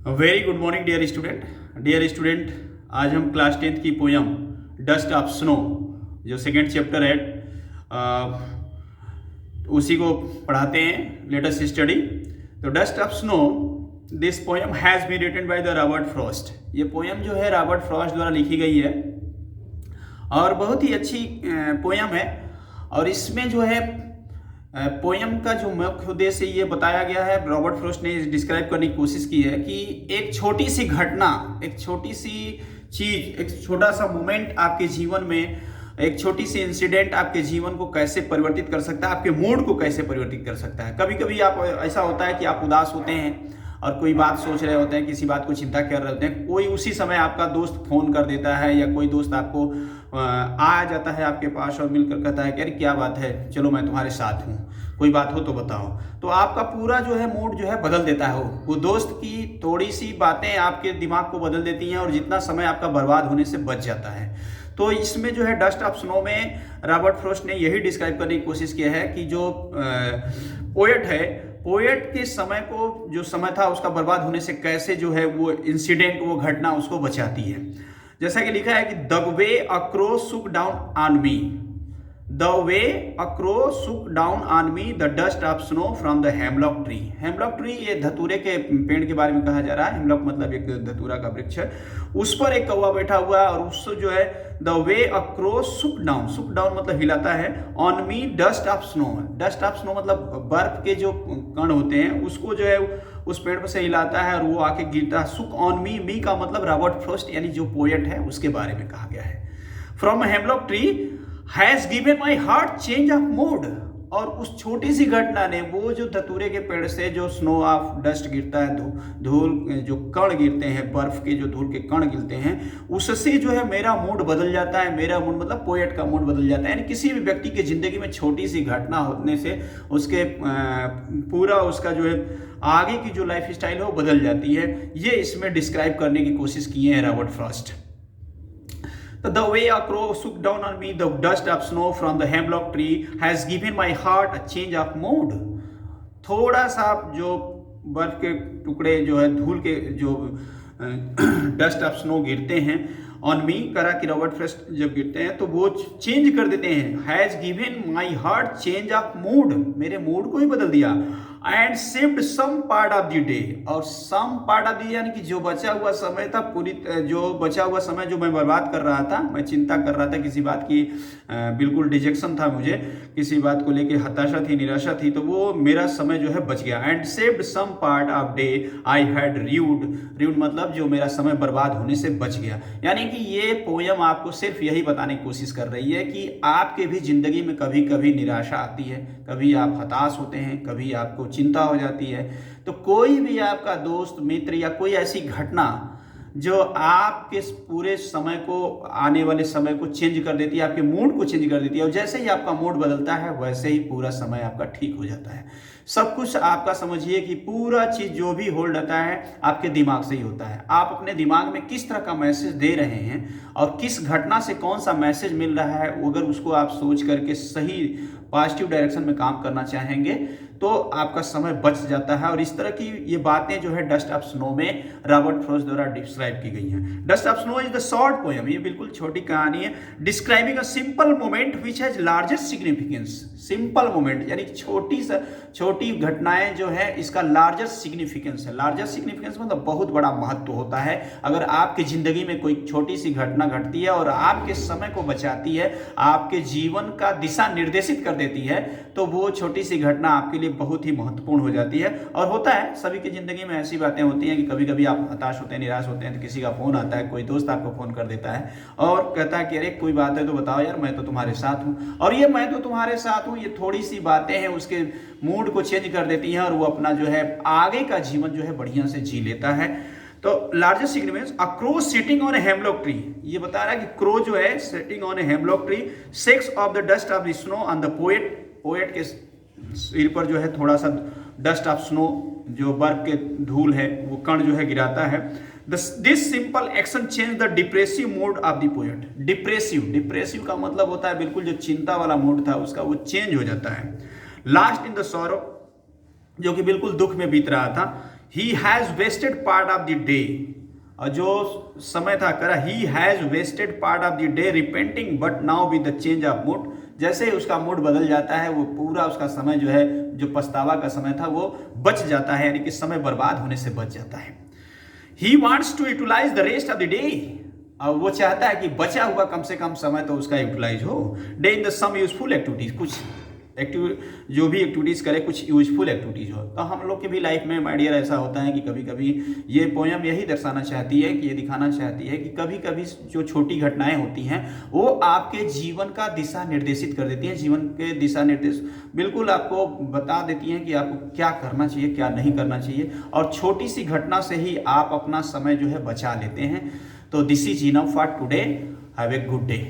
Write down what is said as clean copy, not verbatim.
Very good morning dear student. आज हम class 10th की पोयम डस्ट ऑफ स्नो जो सेकेंड चैप्टर है उसी को पढ़ाते हैं। Let us study. तो dust of snow, this poem has been written by the Robert Frost. ये पोयम जो है रॉबर्ट फ्रॉस्ट द्वारा लिखी गई है और बहुत ही अच्छी पोयम है। और इसमें जो है पोयम का जो मुख्य उद्देश्य ये बताया गया है, रॉबर्ट फ्रॉस्ट ने डिस्क्राइब करने की कोशिश की है कि एक छोटी सी घटना, एक छोटी सी चीज, एक छोटा सा मोमेंट आपके जीवन में, एक छोटी सी इंसिडेंट आपके जीवन को कैसे परिवर्तित कर सकता है, आपके मूड को कैसे परिवर्तित कर सकता है। कभी कभी आप ऐसा होता है कि आप उदास होते हैं और कोई बात सोच रहे होते हैं, किसी बात को चिंता कर रहे होते हैं, कोई उसी समय आपका दोस्त फोन कर देता है या कोई दोस्त आपको आ जाता है आपके पास और मिलकर कहता है कि अरे क्या बात है, चलो मैं तुम्हारे साथ हूँ, कोई बात हो तो बताओ। तो आपका पूरा जो है मूड जो है बदल देता है। वो दोस्त की थोड़ी सी बातें आपके दिमाग को बदल देती हैं और जितना समय आपका बर्बाद होने से बच जाता है। तो इसमें जो है डस्ट ऑफ स्नो में रॉबर्ट फ्रॉस्ट ने यही डिस्क्राइब करने की कोशिश की है कि जो पोएट है, पोएट के समय को, जो समय था उसका बर्बाद होने से कैसे जो है वो इंसिडेंट, वो घटना उसको बचाती है। जैसा कि लिखा है कि the way a crow shook down on me, the way a crow shook down on me the dust of snow from the hemlock tree. Hemlock tree ये धतूरे के पेड़ के बारे में कहा जा रहा है। हेमलॉक मतलब एक धतूरा का वृक्ष है। उस पर एक कौवा बैठा हुआ है और उससे जो है the way a crow shook down मतलब हिलाता है, on me dust of snow. Dust of snow मतलब बर्फ के जो कण होते हैं उसको जो है उस पेड़ पर से हिलाता है और वो आके गिरता है। सुक ऑन मी, मी का मतलब रॉबर्ट फ्रॉस्ट यानी जो पोएट है उसके बारे में कहा गया है। From hemlock tree has given my heart change of mood. और उस छोटी सी घटना ने, वो जो धतूरे के पेड़ से जो स्नो ऑफ डस्ट गिरता है, धूल जो कण गिरते हैं, बर्फ के जो धूल के कण गिरते हैं, उससे जो है मेरा मूड बदल जाता है। मेरा मूड मतलब पोएट का मूड बदल जाता है। यानी किसी भी व्यक्ति की जिंदगी में छोटी सी घटना होने से उसके पूरा उसका जो है आगे की जो लाइफ स्टाइल है वो बदल जाती है। ये इसमें डिस्क्राइब करने की कोशिश किए हैं Robert Frost. The way a crow shook down on me the dust of snow from the hemlock tree has given my heart a change of mood। थोड़ा सा जो बर्फ के टुकड़े जो है, धूल के जो डस्ट ऑफ स्नो गिरते हैं ऑन मी, करा कि रॉबर्ट फ्रॉस्ट जब गिरते हैं तो वो चेंज कर देते हैं। Has given my heart change of mood, मेरे मूड को ही बदल दिया। And saved some part of the day, और सम पार्ट ऑफ द यानी कि जो बचा हुआ समय था, पूरी जो बचा हुआ समय जो मैं बर्बाद कर रहा था, मैं चिंता कर रहा था किसी बात की, बिल्कुल डिजेक्शन था मुझे, किसी बात को लेके हताशा थी, निराशा थी, तो वो मेरा समय जो है बच गया। And saved some part of day I had rued मतलब जो मेरा समय बर्बाद होने से बच गया। यानी कि ये पोयम आपको सिर्फ यही बताने की कोशिश कर रही है कि आपके भी जिंदगी में कभी कभी निराशा आती है, कभी आप हताश होते हैं, कभी आपको चिंता हो जाती है। तो कोई भी आपका दोस्त, मित्र या कोई ऐसी घटना जो आपके पूरे समय को, आने वाले समय को चेंज कर देती है, आपके मूड को चेंज कर देती है, और जैसे ही आपका मूड बदलता है वैसे ही पूरा समय आपका ठीक हो जाता है। सब कुछ आपका समझिए कि पूरा चीज जो भी होल्ड रहता है आपके दिमाग से ही होता है। आप अपने दिमाग में किस तरह का मैसेज दे रहे हैं और किस घटना से कौन सा मैसेज मिल रहा है, अगर उसको आप सोच करके सही पॉजिटिव डायरेक्शन में काम करना चाहेंगे तो आपका समय बच जाता है। और इस तरह की ये बातें जो है डस्ट ऑफ स्नो में रॉबर्ट फ्रॉस्ट द्वारा डिस्क्राइब की गई हैं। Dust of snow is the short poem, ये बिल्कुल छोटी कहानी है, describing a simple moment which has largest significance. Simple moment यानी छोटी घटनाएं जो है, इसका लार्जेस्ट सिग्निफिकेंस है। लार्जेस्ट सिग्निफिकेंस मतलब बहुत बड़ा महत्व होता है। अगर आपकी जिंदगी में कोई छोटी सी घटना घटती है और आपके समय को बचाती है, आपके जीवन का दिशा निर्देशित कर देती है, तो वो छोटी सी घटना आपके लिए बहुत ही महत्वपूर्ण हो जाती है। और होता है सभी की जिंदगी में ऐसी बातें होती हैं कि कभी कभी आप हताश होते हैं, निराश होते हैं, तो किसी का फोन आता है, कोई दोस्त आपको फोन कर देता है और कहता है कि अरे कोई बात है तो बताओ यार, मैं तो तुम्हारे साथ हूँ। और ये मैं तो तुम्हारे साथ हूँ, ये थोड़ी सी बातें हैं, उसके मूड को चेंज कर देती हैं और वो अपना जो है आगे का जीवन जो है बढ़िया से जी लेता है। तो largest significance, a crow sitting on a hemlock tree, ये बता रहा है कि क्रो जो है sitting on a hemlock tree shakes of the dust of the snow on the poet. Poet के सिर पर जो है थोड़ा सा डस्ट ऑफ स्नो, जो बर्फ के धूल है, वो कण जो है गिराता है। This simple action change the depressive mood off the poet. Depressive का मतलब होता है बिल्कुल जो चिंता वाला मूड था उसका, वो चेंज हो जाता है। लास्ट इन द सॉरो, जो कि बिल्कुल दुख में बीत रहा था, he has wasted part of the day, और जो समय था करा he has wasted part of the day repenting but now with the change of mood, जैसे ही उसका मूड बदल जाता है वो पूरा उसका समय जो है, जो पछतावा का समय था वो बच जाता है, यानी कि समय बर्बाद होने से बच जाता है। He wants to utilize the rest of the day, और वो चाहता है कि बचा हुआ कम से कम समय तो उसका यूटिलाइज हो। Day in the some useful activities, कुछ जो भी एक्टिविटीज़ करे कुछ यूजफुल एक्टिविटीज़ हो। तो हम लोग के भी लाइफ में माय डियर ऐसा होता है कि कभी कभी ये पोयम यही दर्शाना चाहती है कि ये दिखाना चाहती है कि कभी कभी जो छोटी घटनाएं होती हैं वो आपके जीवन का दिशा निर्देशित कर देती हैं, जीवन के दिशा निर्देश बिल्कुल आपको बता देती हैं कि आपको क्या करना चाहिए क्या नहीं करना चाहिए, और छोटी सी घटना से ही आप अपना समय जो है बचा लेते हैं। तो this is enough for today, have a good day.